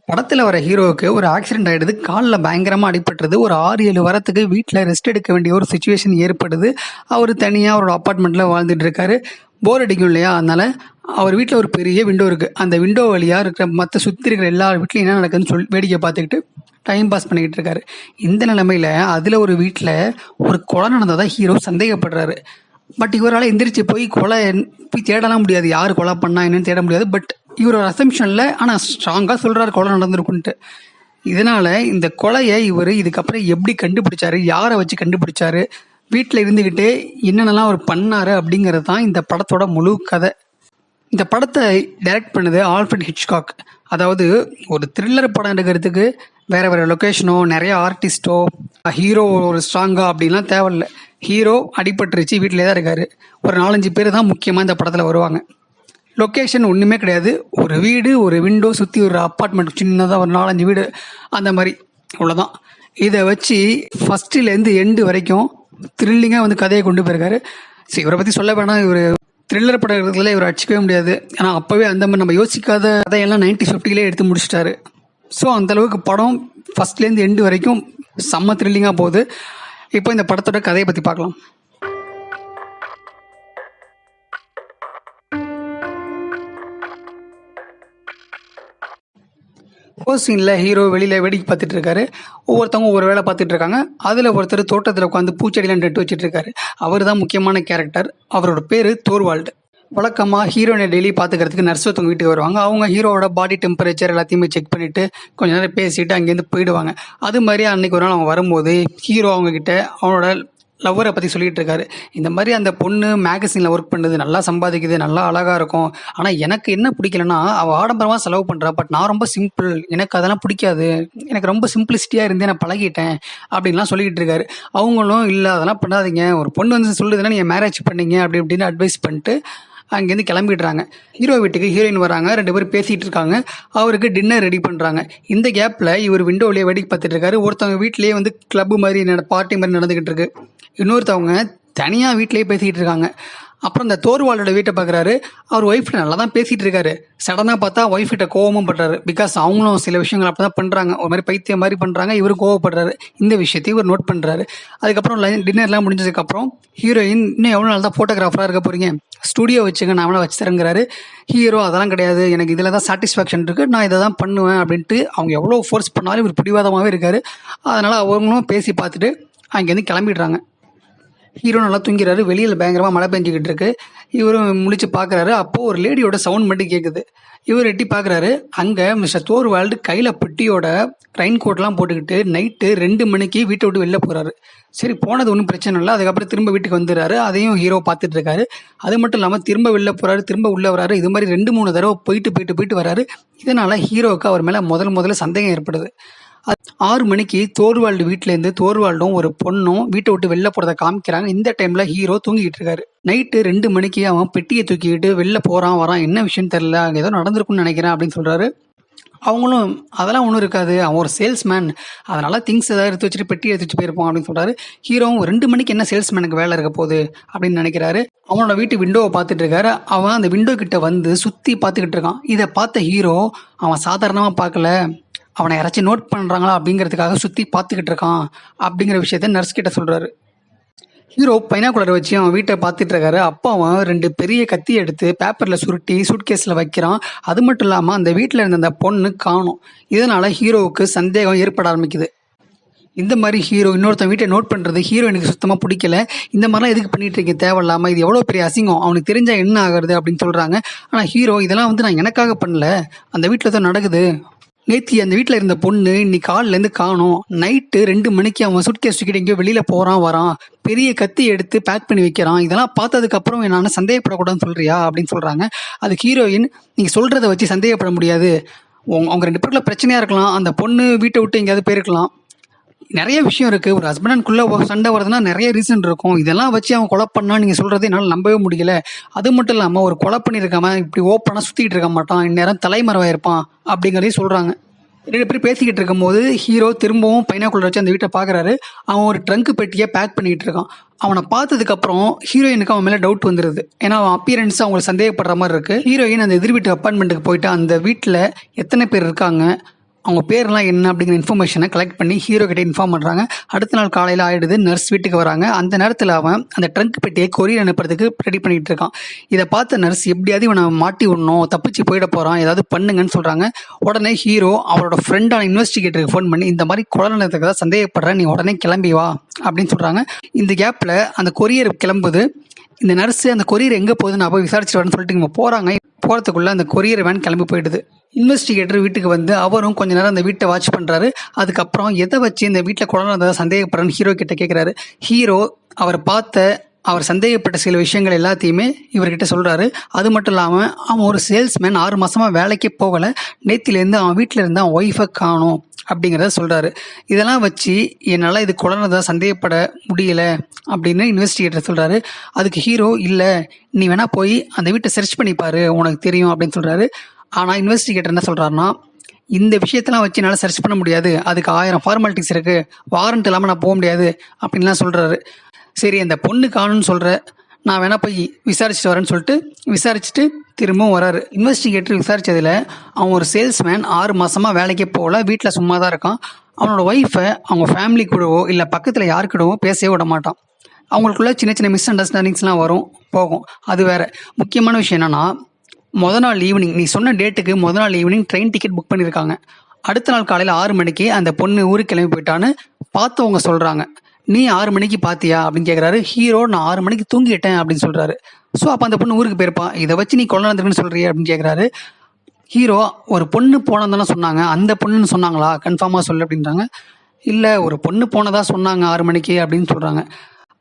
படத்துல வர ஹீரோவுக்கு ஒரு ஆக்சிடென்ட் ஆயிடுது. கால்ல பயங்கரமா அடிபட்டுருது. ஒரு 6, 7 வாரத்துக்கு வீட்ல ரெஸ்ட் எடுக்க வேண்டிய ஒரு சிச்சுவேஷன் ஏற்படுது. அவரு தனியா அவரோட அபார்ட்மெண்ட்ல வாழ்ந்துட்டு இருக்காரு. போர் அடிக்கும் இல்லையா? அதனால அவர் வீட்ல ஒரு பெரிய விண்டோ இருக்கு. அந்த விண்டோ வழியா இருக்கிற மத்த சுத்தி இருக்கிற எல்லா வீட்லயும் என்ன நடக்குதுன்னு சொல்லி வேடிக்கை பார்த்துக்கிட்டு டைம் பாஸ் பண்ணிக்கிட்டு இருக்காரு. இந்த நிலைமையில அதுல ஒரு வீட்ல ஒரு கொலை நடந்ததா ஹீரோ சந்தேகப்படுறாரு. பட் இவரால எந்திரிச்சு போய் போய் தேடலாம் முடியாது. யாரு கொலை பண்ணா என்னன்னு தேட முடியாது. பட் இவர் ஒரு அசம்ஷன்ல ஆனா ஸ்ட்ராங்கா சொல்றாரு கொலை நடந்திருக்குன்ட்டு. இதனால இந்த கொலையை இவர் இதுக்கப்புறம் எப்படி கண்டுபிடிச்சாரு, யாரை வச்சு கண்டுபிடிச்சாரு, வீட்டில் இருந்துக்கிட்டே என்னென்னலாம் அவர் பண்ணாரு அப்படிங்கிறது தான் இந்த படத்தோட முழு கதை. இந்த படத்தை டைரக்ட் பண்ணது ஆல்ஃபிரட் ஹிட்ச்காக். அதாவது ஒரு த்ரில்லர் படம் எடுக்கிறதுக்கு வேற வேற லொக்கேஷனோ நிறைய ஆர்டிஸ்டோ ஹீரோ ஒரு ஸ்ட்ராங்கா அப்படின்லாம் தேவையில்லை. ஹீரோ அடிபட்டுருச்சு, வீட்டிலே தான் இருக்காரு. ஒரு 4-5 பேர் தான் முக்கியமாக இந்த படத்தில் வருவாங்க. லொக்கேஷன் ஒன்றுமே கிடையாது. ஒரு வீடு, ஒரு விண்டோ, சுற்றி ஒரு அப்பார்ட்மெண்ட், சின்னதாக ஒரு 4-5 வீடு, அந்த மாதிரி அவ்வளோதான். இதை வச்சு ஃபஸ்ட்டுலேருந்து எண்டு வரைக்கும் த்ரில்லிங்காக வந்து கதையை கொண்டு போயிருக்காரு. சரி, இவரை பற்றி சொல்ல வேணாம். இவர் த்ரில்லர் படம் இருக்கிறதுல இவர் அடிச்சிக்கவே முடியாது. ஆனால் அப்போவே அந்த மாதிரி நம்ம யோசிக்காத கதையெல்லாம் 1950 எடுத்து முடிச்சிட்டாரு. ஸோ அந்தளவுக்கு படம் ஃபஸ்ட்லேருந்து எண்டு வரைக்கும் செம்ம த்ரில்லிங்காக போகுது. இப்போ இந்த படத்தோட கதையை பற்றி பார்க்கலாம். ஃபர்ஸ்ட் சீனில் ஹீரோ வெளியில் வேடிக்கை பார்த்துட்டு இருக்காரு. ஒவ்வொருத்தவங்க ஒவ்வொரு வேலை பார்த்துட்டு இருக்காங்க. அதில் ஒருத்தர் தோட்டத்தில் உட்காந்து பூச்செடிலாம் நட்டு வச்சுட்டு இருக்காரு. அவர் தான் முக்கியமான கேரக்டர். அவரோட பேர் தோர்வால்டு. வழக்கமாக ஹீரோனை டெய்லி பார்த்துக்கிறதுக்கு நர்ஸ் ஒருத்தவங்க வீட்டுக்கு வருவாங்க. அவங்க ஹீரோவோட பாடி டெம்பரேச்சர் எல்லாத்தையுமே செக் பண்ணிவிட்டு கொஞ்ச நேரம் பேசிட்டு அங்கேருந்து போயிடுவாங்க. அது மாதிரி அன்றைக்கி ஒரு நாள் அவங்க வரும்போது ஹீரோ அவங்கக்கிட்ட அவனோட லவ்வரை பற்றி சொல்லிகிட்டு இருக்காரு. இந்த மாதிரி அந்த பொண்ணு மேகசினில் ஒர்க் பண்ணுது, நல்லா சம்பாதிக்குது, நல்லா அழகாக இருக்கும். ஆனால் எனக்கு என்ன பிடிக்கலன்னா அவள் ஆடம்பரமாக செலவு பண்ணுறா. பட் நான் ரொம்ப சிம்பிள், எனக்கு அதெல்லாம் பிடிக்காது. எனக்கு ரொம்ப சிம்பிளிசிட்டியாக இருந்தே நான் பழகிட்டேன் அப்படின்லாம் சொல்லிக்கிட்டு இருக்காரு. அவங்களும் இல்லை அதெல்லாம் பண்ணாதீங்க, ஒரு பொண்ணு வந்து சொல்லுதுன்னா நீங்கள் மேரேஜ் பண்ணீங்க அப்படி இப்படின்னு அட்வைஸ் பண்ணிட்டு அங்கேருந்து கிளம்பிடுறாங்க. ஹீரோ வீட்டுக்கு ஹீரோயின் வராங்க. 2 பேரும் பேசிகிட்டு இருக்காங்க. அவருக்கு டின்னர் ரெடி பண்ணுறாங்க. இந்த கேப்பில் இவர் விண்டோவிலேயே வேடிக்கை பார்த்துட்டு இருக்காரு. ஒருத்தவங்க வீட்லேயே வந்து கிளப்பு மாதிரி பார்ட்டி மாதிரி நடந்துக்கிட்டு இருக்கு. இன்னொருத்தவங்க தனியாக வீட்டிலேயே பேசிக்கிட்டு இருக்காங்க. அப்புறம் இந்த தோர்வாலோட வீட்டை பார்க்குறாரு. அவர் ஒய்ஃப்கிட்ட நல்லா தான் பேசிகிட்டு இருக்காரு. சடனாக பார்த்தா ஒய்ஃப்கிட்ட கோவமும் படுறாரு. பிகாஸ் அவங்களும் சில விஷயங்கள் அப்போ தான் பண்ணுறாங்க, ஒரு மாதிரி பைத்தியம் மாதிரி பண்ணுறாங்க. இவரும் கோவப்படுறாரு. இந்த விஷயத்தையும் இவர் நோட் பண்ணுறாரு. அதுக்கப்புறம் டின்னர்லாம் முடிஞ்சதுக்கப்புறம் ஹீரோயின் இன்னும் எவ்வளோ நாள் தான் ஃபோட்டோகிராஃபராக இருக்க போகிறீங்க, ஸ்டுடியோ வச்சுங்க, நான் வேணா வச்சு தரேங்கிறாரு. ஹீரோ அதெல்லாம் கிடையாது, எனக்கு இதில் தான் சாட்டிஸ்ஃபேக்ஷன் இருக்குது, நான் இதை தான் பண்ணுவேன் அப்படின்ட்டு அவங்க எவ்வளோ ஃபோர்ஸ் பண்ணாலும் இவர் பிடிவாதமாகவே இருக்காரு. அதனால் அவங்களும் பேசி பார்த்துட்டு அங்கேருந்து கிளம்பிடுறாங்க. ஹீரோ நல்லா தூங்கிறாரு. வெளியில் பயங்கரமாக மழை பெஞ்சிக்கிட்டு இருக்கு. இவரும் முழிச்சு பார்க்குறாரு. அப்போது ஒரு லேடியோட சவுண்ட் மட்டும் கேட்குது. இவர் எட்டி பார்க்குறாரு. அங்கே மிஸ்டர் தோர்வால்டு கையில் பெட்டியோட ரெயின் கோட்லாம் போட்டுக்கிட்டு நைட்டு 2 மணிக்கு வீட்டை விட்டு வெளில போகிறாரு. சரி, போனது ஒன்றும் பிரச்சனை இல்லை. அதுக்கப்புறம் திரும்ப வீட்டுக்கு வந்துடுறாரு. அதையும் ஹீரோ பார்த்துட்டு இருக்காரு. அது மட்டும் இல்லாமல் திரும்ப வெளில போகிறாரு, திரும்ப உள்ளே வராரு. இது மாதிரி 2-3 தடவை போயிட்டு வராரு. இதனால் ஹீரோவுக்கு அவர் மேலே முதல்ல சந்தேகம் ஏற்படுது. 6 மணிக்கு தோர்வால்டு வீட்டிலேருந்து தோர்வால்டும் ஒரு பொண்ணும் வீட்டை விட்டு வெளில போகிறத காமிக்கிறாங்க. இந்த டைமில் ஹீரோ தூங்கிட்டு இருக்காரு. நைட்டு 2 மணிக்கு அவன் பெட்டியை தூக்கிக்கிட்டு வெளில போகிறான் வரான். என்ன விஷயம் தெரில, அங்கே ஏதோ நடந்திருக்குன்னு நினைக்கிறேன் அப்படின்னு சொல்கிறாரு. அவங்களும் அதெல்லாம் ஒன்றும் இருக்காது, அவன் ஒரு சேல்ஸ்மேன், அதனால திங்ஸ் ஏதாவது எடுத்து வச்சுட்டு பெட்டி எடுத்து வச்சு போயிருப்பான் அப்படின்னு சொல்கிறாரு. ஹீரோவும் 2 மணிக்கு என்ன சேல்ஸ்மேனுக்கு வேலை இருக்க போகுது அப்படின்னு நினைக்கிறாரு. அவனோட வீட்டு விண்டோவை பார்த்துட்டு இருக்காரு. அவன் அந்த விண்டோ கிட்ட வந்து சுற்றி பார்த்துக்கிட்டு இருக்கான். இதை பார்த்த ஹீரோ அவன் சாதாரணமாக பார்க்கல, அவனை யாராச்சும் நோட் பண்ணுறாங்களா அப்படிங்கிறதுக்காக சுற்றி பார்த்துக்கிட்டு இருக்கான் அப்படிங்கிற விஷயத்த நர்ஸ் கிட்ட சொல்கிறாரு. ஹீரோ பைனாகுலர் வச்சு அவன் வீட்டை பார்த்துட்டு இருக்காரு. அப்போ அவன் 2 பெரிய கத்தி எடுத்து பேப்பரில் சுருட்டி சூட்கேஸில் வைக்கிறான். அது மட்டும் இல்லாமல் அந்த வீட்டில் இருந்த அந்த பொண்ணு காணும். இதனால் ஹீரோவுக்கு சந்தேகம் ஏற்பட ஆரம்பிக்குது. இந்த மாதிரி ஹீரோ இன்னொருத்தன் வீட்டை நோட் பண்ணுறது ஹீரோயினுக்கு சுத்தமாக பிடிக்கல. இந்த மாதிரிலாம் எதுக்கு பண்ணிட்டு இருக்கீங்க தேவையில்லாமல், இது எவ்வளோ பெரிய அசிங்கம், அவனுக்கு தெரிஞ்சால் என்ன ஆகுறது அப்படின்னு சொல்கிறாங்க. ஆனால் ஹீரோ இதெல்லாம் வந்து நான் எனக்காக பண்ணல, அந்த வீட்டில் தான் நடக்குது. நேற்று அந்த வீட்டில் இருந்த பொண்ணு இன்னைக்கு காலிலேருந்து காணும். நைட்டு 2 மணிக்கு அவன் சுட்கேஸ் தூக்கிட்டு எங்கேயோ வெளியில் போகிறான் வரான், பெரிய கத்தி எடுத்து பேக் பண்ணி வைக்கிறான். இதெல்லாம் பார்த்ததுக்கப்புறம் நான் சந்தேகப்படக்கூடாதுன்னு சொல்கிறியா அப்படின்னு சொல்கிறாங்க. அது ஹீரோயின், நீங்கள் சொல்கிறத வச்சு சந்தேகப்பட முடியாது, அவங்க 2 பேருக்குள்ள பிரச்சனையாக இருக்கலாம், அந்த பொண்ணு வீட்டை விட்டு எங்கேயாவது போயிருக்கலாம், நிறைய விஷயம் இருக்குது. ஒரு ஹஸ்பண்ட் அண்ட் குள்ளே சண்டை வருதுன்னா நிறைய ரீசன் இருக்கும். இதெல்லாம் வச்சு அவன் கொலை பண்ணா நீங்கள் சொல்கிறது என்னால் நம்பவே முடியல. அது மட்டும் இல்லாமல் ஒரு கொலை பண்ணியிருக்காம இப்படி ஓப்பனாக சுற்றிக்கிட்டு இருக்க மாட்டான், இந்நேரம் தலைமறைவாக இருப்பான் அப்படிங்கிறதையும் சொல்கிறாங்க. 2 பேர் பேசிக்கிட்டு இருக்கும்போது ஹீரோ திரும்பவும் பைனாகுலர் வச்சு அந்த வீட்டை பார்க்குறாரு. அவன் ஒரு ட்ரங்க் பெட்டியை பேக் பண்ணிகிட்டு இருக்கான். அவனை பார்த்ததுக்கப்புறம் ஹீரோயினுக்கு அவன் மேலே டவுட் வந்துடுது. ஏன்னா அவன் அப்பியரன்ஸ் அவங்களுக்கு சந்தேகப்படுற மாதிரி இருக்குது. ஹீரோயின் அந்த எதிர் வீட்டு அப்பார்ட்மெண்ட்டுக்கு போயிட்டு அந்த வீட்டில் எத்தனை பேர் இருக்காங்க, அவங்க பேர்லாம் என்ன அப்படிங்கிற இன்ஃபர்மேஷனை கலெக்ட் பண்ணி ஹீரோ கிட்ட இன்ஃபார்ம் பண்ணுறாங்க. அடுத்த நாள் காலையில் ஆகிடுது. நர்ஸ் வீட்டுக்கு வராங்க. அந்த நேரத்தில் அவன் அந்த ட்ரங்க் பெட்டியை கொரியர் அனுப்புறதுக்கு ரெடி பண்ணிகிட்டு இருக்கான். இதை பார்த்த நர்ஸ் எப்படியாவது இவனை மாட்டி விடணும், தப்பிச்சு போயிட போகிறான், ஏதாவது பண்ணுங்கன்னு சொல்கிறாங்க. உடனே ஹீரோ அவரோட ஃப்ரெண்டான இன்வெஸ்டிகேட்டருக்கு ஃபோன் பண்ணி இந்த மாதிரி கொலை நடந்ததுக்கு தான் சந்தேகப்படுறேன், நீ உடனே கிளம்பி வா அப்படின்னு சொல்கிறாங்க. இந்த கேப்பில் அந்த கொரியர் கிளம்புது. இந்த நர்ஸு அந்த கொரியர் எங்கே போகுதுன்னு நான் போய் விசாரிச்சுட்டு வரேன்னு சொல்லிட்டு இவங்க போகிறதுக்குள்ளே அந்த கொரியர் வேன் கிளம்பி போயிடுது. இன்வெஸ்டிகேட்டர் வீட்டுக்கு வந்து அவரும் கொஞ்ச நேரம் அந்த வீட்டை வாட்ச் பண்ணுறாரு. அதுக்கப்புறம் எதை வச்சு இந்த வீட்டில் கொலை நடந்ததை சந்தேகப்படுறேன்னு ஹீரோ கிட்ட கேட்குறாரு. ஹீரோ அவர் சந்தேகப்பட்ட சில விஷயங்கள் எல்லாத்தையுமே இவர்கிட்ட சொல்கிறாரு. அது மட்டும் இல்லாமல் அவன் ஒரு சேல்ஸ்மேன், 6 மாதமாக வேலைக்கே போகலை, நேத்திலேருந்து அவன் வீட்டில் இருந்து அவன் ஒய்ஃபை காணும் அப்படிங்கிறத சொல்கிறாரு. இதெல்லாம் வச்சு என்னால் இது குழந்தை சந்தேகப்பட முடியல அப்படின்னு இன்வெஸ்டிகேட்டர் சொல்கிறாரு. அதுக்கு ஹீரோ இல்லை, நீ வேணா போய் அந்த வீட்டை சர்ச் பண்ணிப்பாரு, உனக்கு தெரியும் அப்படின்னு சொல்கிறாரு. ஆனால் இன்வெஸ்டிகேட்டர் என்ன சொல்கிறாருன்னா, இந்த விஷயத்தெல்லாம் வச்சு என்னால் சர்ச் பண்ண முடியாது, அதுக்கு 1000 ஃபார்மாலிட்டிஸ் இருக்குது, வாரண்ட் இல்லாமல் நான் போக முடியாது அப்படின்லாம் சொல்கிறாரு. சரி, அந்த பொண்ணு காணும்னு சொல்கிற, நான் வேணா போய் விசாரிச்சுட்டு வரேன்னு சொல்லிட்டு விசாரிச்சுட்டு திரும்பவும் வராரு. இன்வெஸ்டிகேட்டர் விசாரித்ததில் அவன் ஒரு சேல்ஸ்மேன், 6 மாதமாக வேலைக்கே போகல, வீட்டில் சும்மா தான் இருக்கான். அவனோட ஒய்ஃபை அவங்க ஃபேமிலி கூடவோ இல்லை பக்கத்தில் யாருக்கிடவோ பேசவே விட மாட்டான். அவங்களுக்குள்ள சின்ன சின்ன மிஸ் அண்டர்ஸ்டாண்டிங்ஸ்லாம் போகும். அது வேறு. முக்கியமான விஷயம் என்னென்னா, மொதல் நாள் ஈவினிங், நீ சொன்ன டேட்டுக்கு மொதல் நாள் ஈவினிங் ட்ரெயின் டிக்கெட் புக் பண்ணியிருக்காங்க. அடுத்த நாள் காலையில் 6 மணிக்கு அந்த பொண்ணு ஊருக்கு கிளம்பி போயிட்டான்னு பார்த்தவங்க சொல்கிறாங்க. நீ 6 மணிக்கு பார்த்தியா அப்படின்னு கேட்குறாரு. ஹீரோ, நான் 6 மணிக்கு தூங்கிட்டேன் அப்படின்னு சொல்கிறாரு. ஸோ அப்போ அந்த பொண்ணு ஊருக்கு போயிருப்பான், இதை வச்சு நீ கொலை நடந்திருக்குன்னு சொல்கிறிய அப்படின்னு கேட்குறாரு. ஹீரோ, ஒரு பொண்ணு போனதானே சொன்னாங்க, அந்த பொண்ணுன்னு சொன்னாங்களா, கன்ஃபார்மாக சொல்லு அப்படின்றாங்க. இல்லை, ஒரு பொண்ணு போனதாக சொன்னாங்க 6 மணிக்கு அப்படின்னு சொல்கிறாங்க.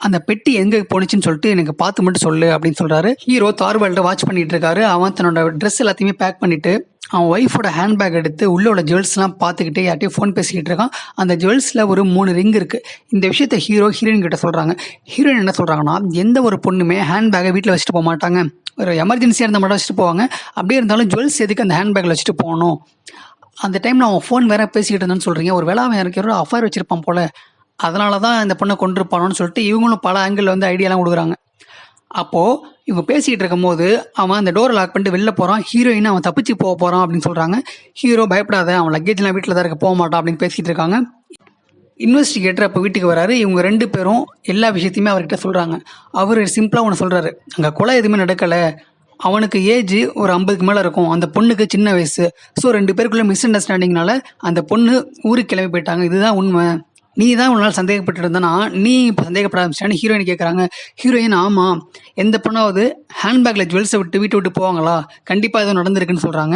அந்த பெட்டி எங்கே போணுச்சுன்னு சொல்லிட்டு எனக்கு பார்த்து மட்டும் சொல்லு அப்படின்னு சொல்கிறாரு. ஹீரோ தார்வால்ட்டை வாட்ச் பண்ணிகிட்டு இருக்காரு. அவன் தன்னோட ட்ரெஸ் எல்லாத்தையுமே பேக் பண்ணிவிட்டு அவன் ஒய்ஃபோட ஹேண்ட்பேக் எடுத்து உள்ளே உள்ள ஜுவல்ஸ்லாம் பார்த்துக்கிட்டே யார்ட்டையும் ஃபோன் பேசிக்கிட்டு இருக்கான். அந்த ஜுவல்ஸில் ஒரு 3 ரிங் இருக்குது. இந்த விஷயத்தை ஹீரோயின் கிட்ட சொல்கிறாங்க. ஹீரோயின் என்ன சொல்கிறாங்கன்னா, எந்த ஒரு பொண்ணுமே ஹேண்ட்பேக்கை வீட்டில் வச்சுட்டு போக மாட்டாங்க, ஒரு எமர்ஜென்சியாக இருந்தால் மட்டும் வச்சுட்டு போவாங்க. அப்படியே இருந்தாலும் ஜுவல்ஸ் எதுக்கு அந்த ஹேண்ட்பேக்கில் வச்சுட்டு போகணும்? அந்த டைமில் அவன் ஃபோன் வேறு பேசிக்கிட்டு இருந்தான்னு சொல்கிறீங்க. ஒரு வேளை அவன் யாருக்கோ அஃபேர் வச்சுருப்பான் போல், அதனால தான் இந்த பொண்ணை கொண்டிருப்பானோன்னு சொல்லிட்டு இவங்களும் பல ஆங்கிளில் வந்து ஐடியாலாம் கொடுக்குறாங்க. அப்போது இவங்க பேசிக்கிட்டு இருக்கும் போது அவன் அந்த டோரை லாக் பண்ணிட்டு வெளில போகிறான். ஹீரோயின் அவன் தப்பிச்சு போகிறான் அப்படின்னு சொல்கிறாங்க. ஹீரோ, பயப்படாத, அவன் லக்கேஜ்லாம் வீட்டில் தான் இருக்க, போக மாட்டான் அப்படின்னு பேசிகிட்டு இருக்காங்க. இன்வெஸ்டிகேட்டர் அப்போ வீட்டுக்கு வராரு. இவங்க 2 பேரும் எல்லா விஷயத்தையுமே அவர்கிட்ட சொல்கிறாங்க. அவர் சிம்பிளாக ஒன்று சொல்கிறாரு, அங்கே கொலை எதுவுமே நடக்கலை, அவனுக்கு ஏஜ் ஒரு 50க்கு மேலே இருக்கும், அந்த பொண்ணுக்கு சின்ன வயசு. ஸோ 2 பேருக்குள்ளே மிஸ் அண்டர்ஸ்டாண்டிங்னால அந்த பொண்ணு ஊருக்கு கிளம்பி போயிட்டாங்க, இதுதான் உண்மை. நீ தான் ஒரு நாள் சந்தேகப்பட்டு இருந்தானா, நீ இப்போ சந்தேகப்பட ஆரம்பிச்சிட்டான்னு ஹீரோயின் கேட்குறாங்க. ஹீரோயின், ஆமாம், எந்த பொண்ணாவது ஹேண்ட்பேக்கில் ஜுவல்ஸை விட்டு வீட்டை விட்டு போவாங்களா, கண்டிப்பாக எதுவும் நடந்திருக்குன்னு சொல்கிறாங்க.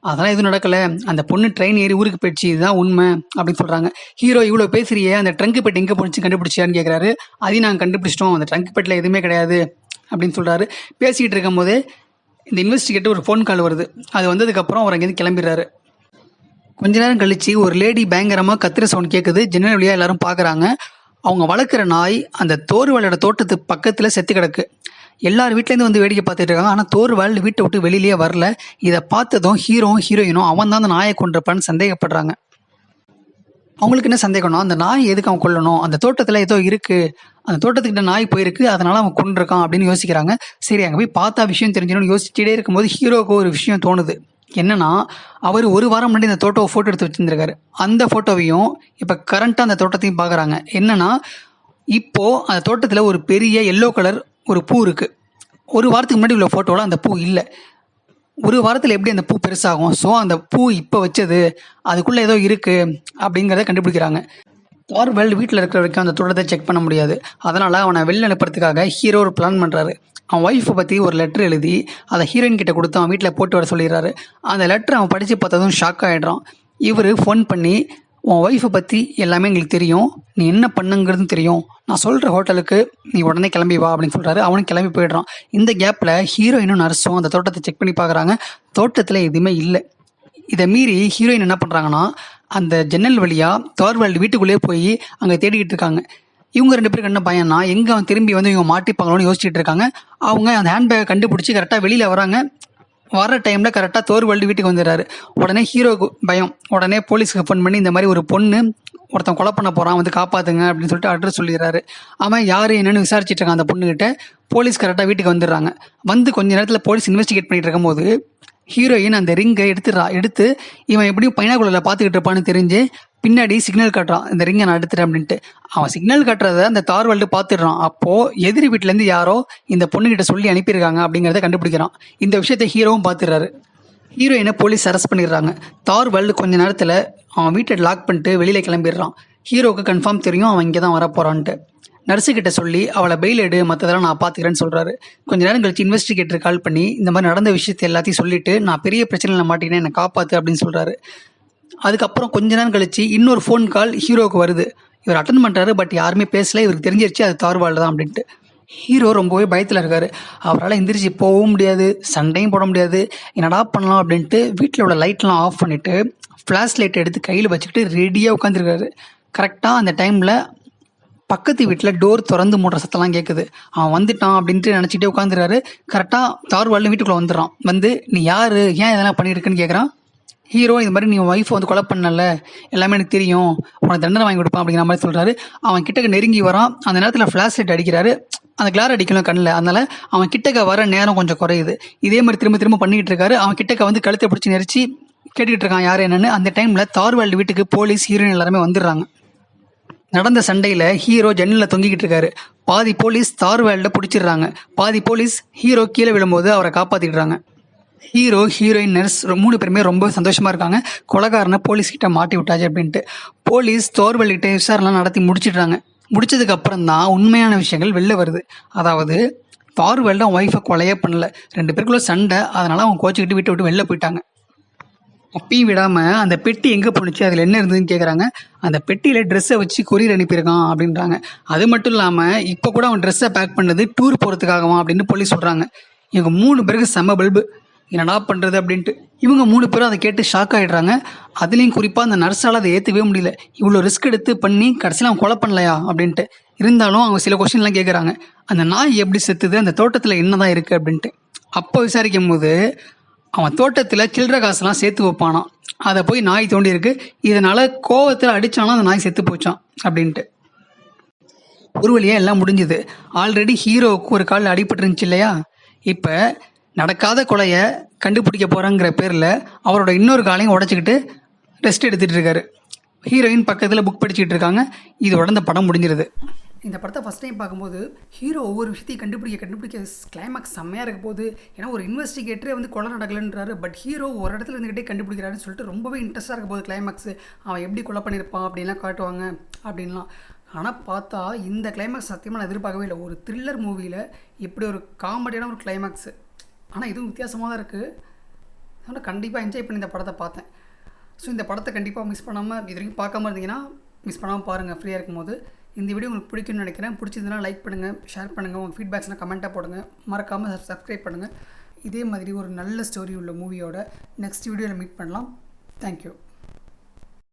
அதெல்லாம் எதுவும் நடக்கலை, அந்த பொண்ணு ட்ரெயின் ஏறி ஊருக்கு போயிடுச்சு, இதுதான் உண்மை அப்படின்னு சொல்கிறாங்க. ஹீரோ, இவ்வளோ பேசுறியே, அந்த ட்ரங்க் பெட்டி எங்கே போச்சு கண்டுபிடிச்சியான்னு கேட்குறாரு. அதையும் நாங்கள் கண்டுபிடிச்சிட்டோம், அந்த ட்ரங்க் பெட்டியில் எதுவுமே கிடையாது அப்படின்னு சொல்கிறாரு. பேசிக்கிட்டு இருக்கும் போதே இந்த இன்வெஸ்டிகேட்டர் ஒரு ஃபோன் கால் வருது. அது வந்ததுக்கப்புறம் அவர் அங்கேருந்து கிளம்பிடுறாரு. கொஞ்ச நேரம் கழிச்சு ஒரு லேடி பயங்கரமாக கத்துற சவுண்ட் கேட்குது. ஜன்னல் வழியாக எல்லாரும் பார்க்குறாங்க. அவங்க வளர்க்குற நாய் அந்த தோர்வாலோட தோட்டத்துக்கு பக்கத்தில் செத்து கிடக்கு. எல்லார் வீட்லேருந்து வந்து வேடிக்கை பார்த்துட்டு இருக்காங்க. ஆனால் தோர்வால் வீட்டை விட்டு வெளியிலேயே வரல. இதை பார்த்ததும் ஹீரோயினும் அவன் தான் அந்த நாயை கொண்டிருப்பான்னு சந்தேகப்படுறாங்க. அவங்களுக்கு என்ன சந்தேகம்னா, அந்த நாய் எதுக்கு அவன் கொல்லணும், அந்த தோட்டத்தில் ஏதோ இருக்குது, அந்த தோட்டத்துக்கிட்ட நாய் போயிருக்கு, அதனால அவன் கொண்டிருக்கான் அப்படின்னு யோசிக்கிறாங்க. சரி, அங்கே போய் பார்த்தா விஷயம் தெரிஞ்சிடணும்னு யோசிச்சுட்டே இருக்கும்போது ஹீரோவுக்கு ஒரு விஷயம் தோணுது. என்னன்னா, அவர் 1 வாரம் முன்னாடி இந்த தோட்டத்தை ஃபோட்டோ எடுத்து வச்சுருந்துருக்காரு. அந்த ஃபோட்டோவையும் இப்போ கரண்ட்டாக அந்த தோட்டத்தையும் பார்க்குறாங்க. என்னன்னா, இப்போது அந்த தோட்டத்தில் ஒரு பெரிய எல்லோ கலர் ஒரு பூ இருக்குது. 1 வாரத்துக்கு முன்னாடி உள்ள ஃபோட்டோவில் அந்த பூ இல்லை. 1 வாரத்தில் எப்படி அந்த பூ பெருசாகும்? ஸோ அந்த பூ இப்போ வச்சது, அதுக்குள்ளே ஏதோ இருக்குது அப்படிங்கிறத கண்டுபிடிக்கிறாங்க. தார்வால்ட் வீட்டில் இருக்கிற வரைக்கும் அந்த தோட்டத்தை செக் பண்ண முடியாது. அதனால் அவனை வெளில அனுப்புறதுக்காக ஹீரோ ஒரு பிளான் பண்ணுறாரு. அவன் ஒய்ஃபை பற்றி ஒரு லெட்டர் எழுதி அதை ஹீரோயின் கிட்ட கொடுத்து அவன் வீட்டில் போட்டு வர சொல்லிடுறாரு. அந்த லெட்டர் அவன் படித்து பார்த்ததும் ஷாக் ஆகிடுறான். இவர் ஃபோன் பண்ணி, உன் ஒய்ஃபை பற்றி எல்லாமே எங்களுக்கு தெரியும், நீ என்ன பண்ணுங்கிறதும் தெரியும், நான் சொல்கிற ஹோட்டலுக்கு நீ உடனே கிளம்பி வா அப்படின்னு சொல்கிறாரு. அவனும் கிளம்பி போயிடுறான். இந்த கேப்பில் ஹீரோயினும் நர்ஸும் அந்த தோட்டத்தை செக் பண்ணி பார்க்குறாங்க. தோட்டத்தில் எதுவுமே இல்லை. இதை மீறி ஹீரோயின் என்ன பண்ணுறாங்கன்னா, அந்த ஜன்னல் வழியாக தார்வால்ட் வீட்டுக்குள்ளேயே போய் அங்கே தேடிக்கிட்டு இருக்காங்க. இவங்க 2 பேருக்கு என்ன பயம்னா, எங்கே அவன் திரும்பி வந்து இவங்க மாட்டிப்பாங்களோன்னு யோசிச்சுட்டு இருக்காங்க. அவங்க அந்த ஹேண்ட்பேக்கை கண்டுபிடிச்சி கரெக்டாக வெளியில் வராங்க. வர டைமில் கரெக்டாக தார்வால்ட் வீட்டுக்கு வந்துடுறாரு. உடனே ஹீரோக்கு பயம். உடனே போலீஸுக்கு ஃபோன் பண்ணி, இந்த மாதிரி ஒரு பொண்ணு ஒருத்தன் கொலை பண்ண போகிறான், வந்து காப்பாற்றுங்க அப்படின்னு சொல்லிட்டு அட்ரஸ் சொல்லிடுறாரு. அவன் யார் என்னென்னு விசாரிச்சுட்டு இருக்கான் அந்த பொண்ணுக்கிட்ட. போலீஸ் கரெக்டாக வீட்டுக்கு வந்துடுறாங்க. வந்து கொஞ்ச நேரத்தில் போலீஸ் இன்வெஸ்டிகேட் பண்ணிட்டு இருக்கும்போது ஹீரோயின் அந்த ரிங்கை எடுத்து இவன் எப்படியும் பைனாகுலரில் பார்த்துக்கிட்டு இருப்பான்னு தெரிஞ்சு பின்னாடி சிக்னல் காட்டுறான், இந்த ரிங்கை நான் எடுத்துட்டேன் அப்படின்ட்டு. அவன் சிக்னல் காட்டுறத அந்த தார்வால்டு பார்த்துடுறான். அப்போது எதிரி வீட்டிலேருந்து யாரோ இந்த பொண்ணுகிட்ட சொல்லி அனுப்பியிருக்காங்க அப்படிங்கிறத கண்டுபிடிக்கிறான். இந்த விஷயத்தை ஹீரோவும் பார்த்துடுறாரு. ஹீரோயினை போலீஸ் அரெஸ்ட் பண்ணிடுறாங்க. தார்வால்டு கொஞ்ச நேரத்தில் அவன் வீட்டை லாக் பண்ணிட்டு வெளியில் கிளம்பிடுறான். ஹீரோவுக்கு கன்ஃபார்ம் தெரியும் அவன் இங்கே தான் வரப்போகிறான்ட்டு. நர்ஸுக்கிட்ட சொல்லி அவளை பெயில் எடு, மற்றதெல்லாம் நான் பார்த்துக்கிறேன்னு சொல்கிறாரு. கொஞ்ச நேரம் கழிச்சு இன்வெஸ்டிகேட்டர் கால் பண்ணி இந்த மாதிரி நடந்த விஷயத்தை எல்லாத்தையும் சொல்லிவிட்டு நான் பெரிய பிரச்சனையில் மாட்டிக்கினேன், என்னை காப்பாற்று அப்படின்னு சொல்கிறாரு. அதுக்கப்புறம் கொஞ்ச நேரம் கழிச்சு இன்னொரு ஃபோன் கால் ஹீரோவுக்கு வருது. இவர் அட்டன் பண்ணுறாரு. பட் யாருமே பேசல. இவருக்கு தெரிஞ்சிருச்சு அது தார்வால்டு தான் அப்படின்ட்டு. ஹீரோ ரொம்பவே பயத்தில் இருக்கார். அவரால் எந்திரிச்சு போகவும் முடியாது, சண்டையும் போட முடியாது. என்னடா பண்ணலாம் அப்படின்ட்டு வீட்டில் உள்ள லைட்லாம் ஆஃப் பண்ணிவிட்டு ஃப்ளாஷ் லைட் எடுத்து கையில் வச்சுக்கிட்டு ரெடியாக உட்காந்துருக்காரு. கரெக்டாக அந்த டைமில் பக்கத்து வீட்டில் டோர் திறந்து மூடுற சத்தம்லாம் கேட்குது. அவன் வந்துட்டான் அப்படின்ட்டு நினச்சிக்கிட்டே உட்காந்துருக்காரு. கரெக்டாக தார்வால்டு வீட்டுக்குள்ளே வந்துடுறான். வந்து நீ யார், ஏன் இதெல்லாம் பண்ணியிருக்குன்னு கேட்குறான். ஹீரோ இது மாதிரி நீ ஒய்ஃபை வந்து கொலை பண்ணல, எல்லாமே எனக்கு தெரியும், உனக்கு தண்டனை வாங்கி கொடுப்பான் அப்படிங்கிற மாதிரி சொல்கிறாரு. அவன் கிட்டக்க நெருங்கி வரான். அந்த நேரத்தில் ஃப்ளாஷ் லைட் அடிக்கிறாரு. அந்த கிளார் அடிக்கணும் கண்ணில். அதனால் அவன் கிட்டக்க வர நேரம் கொஞ்சம் குறையுது. இதே மாதிரி திரும்ப திரும்ப பண்ணிக்கிட்டு இருக்காரு. அவன் கிட்டக்க வந்து கழுத்தை பிடிச்சி நெரிச்சு கேட்டுக்கிட்டு இருக்கான் யார் என்னன்னு. அந்த டைமில் தார்வால்டு வீட்டுக்கு போலீஸ், ஹீரோயின் எல்லாருமே வந்துடுறாங்க. நடந்த சண்டையில் ஹீரோ ஜன்னலில் தொங்கிக்கிட்டு இருக்காரு. பாதி போலீஸ் தார்வால்டை பிடிச்சிடுறாங்க. பாதி போலீஸ் ஹீரோ கீழே விழும்போது அவரை காப்பாற்றிடுறாங்க. ஹீரோ, ஹீரோயின், நர்ஸ் 3 பேருமே ரொம்ப சந்தோஷமாக இருக்காங்க. கொலைகாரனை போலீஸ்கிட்ட மாட்டி விட்டாச்சு அப்படின்ட்டு. போலீஸ் தார்வால்டுகிட்ட விசாரணை நடத்தி முடிச்சிடுறாங்க. முடிச்சதுக்கு அப்புறம் தான் உண்மையான விஷயங்கள் வெளில வருது. அதாவது தார்வால்டு அவன் ஒய்ஃபை கொலையே பண்ணல. 2 பேருக்குள்ள சண்டை. அதனால் அவங்க கோச்சிக்கிட்டு வீட்டை விட்டு வெளில போயிட்டாங்க. அப்பயும் விடாமல் அந்த பெட்டி எங்கே போணுச்சு, அதில் என்ன இருந்ததுன்னு கேட்குறாங்க. அந்த பெட்டியில் ட்ரெஸ்ஸை வச்சு கொரியர் அனுப்பியிருக்கான் அப்படின்றாங்க. அது மட்டும் இல்லாமல் இப்போ கூட அவன் ட்ரெஸ்ஸை பேக் பண்ணது டூர் போகிறதுக்காகவா அப்படின்னு போலீஸ் சொல்கிறாங்க. இவங்க 3 பேருக்கு செம்ம பல்பு, என்னடா பண்ணுறது அப்படின்ட்டு. இவங்க 3 பேரும் அதை கேட்டு ஷாக் ஆகிடுறாங்க. அதுலேயும் குறிப்பாக அந்த நர்ஸால் அதை ஏற்றுக்கவே முடியல. இவ்வளோ ரிஸ்க் எடுத்து பண்ணி கடைசியில் அவன் கொலை பண்ணலையா அப்படின்ட்டு. இருந்தாலும் அவங்க சில கொஸ்டின்லாம் கேட்குறாங்க. அந்த நாய் எப்படி செத்துது, அந்த தோட்டத்தில் என்ன தான் இருக்குது அப்படின்ட்டு. அப்போ விசாரிக்கும் போது அவன் தோட்டத்தில் சில்லற காசுலாம் சேர்த்து வைப்பானான். அதை போய் நாய் தோண்டி இருக்கு. இதனால் கோவத்தில் அடித்தானா அந்த நாய் செத்து போச்சான் அப்படின்ட்டு. ஒரு வழியாக எல்லாம் முடிஞ்சுது. ஆல்ரெடி ஹீரோவுக்கு ஒரு கால் அடிபட்டுருந்துச்சு இல்லையா. இப்போ நடக்காத கொலையை கண்டுபிடிக்க போகிறாங்கிற பேரில் அவரோட இன்னொரு காலையும் உடச்சிக்கிட்டு ரெஸ்ட் எடுத்துகிட்டு இருக்காரு. ஹீரோயின் பக்கத்தில் புக் படிச்சுக்கிட்டு இருக்காங்க. இதோட இந்த படம் முடிஞ்சிருது. இந்த படத்தை ஃபஸ்ட் டைம் பார்க்கும்போது ஹீரோ ஒவ்வொரு விஷயத்தையும் கண்டுபிடிக்க கிளைமாக்ஸ் செம்மையாக இருக்க போகுது. ஏன்னா ஒரு இன்வெஸ்டிகேட்டரே வந்து கொலை நடக்கலன்றாரு. பட் ஹீரோ ஒரு இடத்துல இருந்துக்கிட்டே கண்டுபிடிக்கிறாருன்னு சொல்லிட்டு ரொம்பவே இன்ட்ரெஸ்ட்டாக இருக்க போகுது. கிளைமாக்ஸு அவன் எப்படி கொலை பண்ணியிருப்பான் அப்படின்லாம் காட்டுவாங்க அப்படின்லாம். ஆனால் பார்த்தா இந்த கிளைமாக்ஸ் சத்தியமாக நான் எதிர்பார்க்கவே இல்லை. ஒரு த்ரில்லர் மூவியில் இப்படி ஒரு காமெடியான ஒரு கிளைமாக்ஸு. ஆனால் இதுவும் வித்தியாசமாக தான் இருக்குது. ஆனால் கண்டிப்பாக என்ஜாய் பண்ணி இந்த படத்தை பார்த்தேன். ஸோ இந்த படத்தை கண்டிப்பாக மிஸ் பண்ணாமல், இது வரைக்கும் பார்க்காம இருந்தீங்கன்னா மிஸ் பண்ணாமல் பாருங்கள் ஃப்ரீயாக இருக்கும்போது. இந்த வீடியோ உங்களுக்கு பிடிக்கும்னு நினைக்கிறேன். பிடிச்சதுன்னா லைக் பண்ணுங்கள், ஷேர் பண்ணுங்கள், உங்கள் ஃபீட்பேக்ஸ்லாம் கமெண்ட்டாக போடுங்க. மறக்காமல் சப்ஸ்கிரைப் பண்ணுங்கள். இதே மாதிரி ஒரு நல்ல ஸ்டோரி உள்ள மூவியோட நெக்ஸ்ட் வீடியோவில் மீட் பண்ணலாம். தேங்க்யூ.